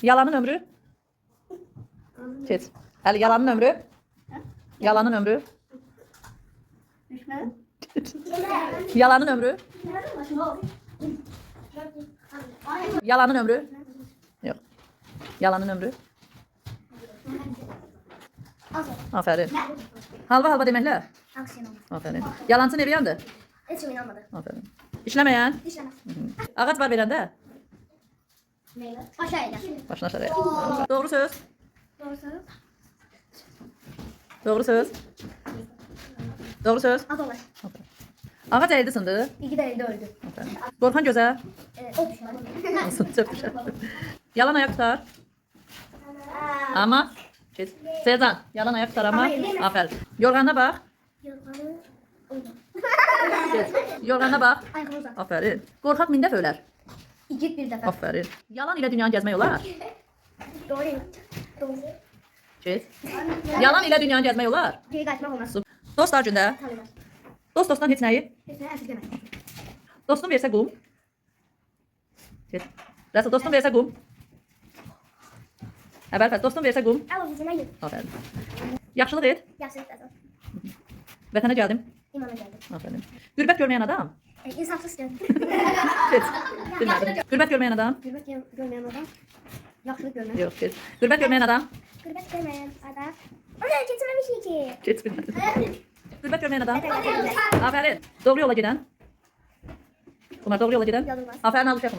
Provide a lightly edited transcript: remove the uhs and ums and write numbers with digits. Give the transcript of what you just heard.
Yalanın ömrü. Geç. Əli, yalanın ömrü. Yalanın ömrü. Düşme. Yalanın ömrü. Yalanın ömrü. Yok. Yalanın ömrü. Aferin. Halva halva deməklər. Aferin. Yalancı nereye Heç kim inanmadı. Aferin. İşlemeyen. Dişlemez. Ağaç var verende. Meyve. Aşağı iner. Başına aşağıya. Doğru söz. Doğrusu. Doğru söz. Doğru söz. Az olur. Aferin. Ağaç əyildi sındı. İki de elde öldü. Aferin. Qorxan gözə. O düşer. Çok düşer. Yalan ayak tutar. Ama. Geç. Sezan. Yalan ayak tutar ama. Aferin. Yorğana bak. Yorganı uydu. Geç. Yorğana bak. Ayakkabı uzat. Aferin. Qorxaq min dəfə ölər. İgit bir defa. Aferin. Yalan ile dünyanı gezmək olar. Doğru. Doğru. Geç. Yalan ile dünyanı gezmək olar. Geri kaçmak olmaz. Dostlar gündə. Tanımaz. Dost dostdan heç nəyi. Hepsine esirgemez. Dostum versə qum. Geç. Rəsul dostum versə qum. Əvvəl dostum versə qum. Al yüzüne gir. Aferin. Yaxşılıq et. Yaxşı etmezsen. Vətənə gəldim. İmana geldi. Aferin. Qürbət görməyən adam. İnsafsız geldi. Geç. Bilmədim. Qürbət görməyən adam. Gürbet görmeyen adam. Yaxşılık görmeyen. Yox, geç. Qürbət görməyən adam. Gürbet görmeyen adam. Oraya getirmemiş ki. Geç bilmədim. Qürbət görməyən adam. Aferin. Doğru yola gedən. Bunlar doğru yola gedən. Yolunmaz. Aferin alışaq.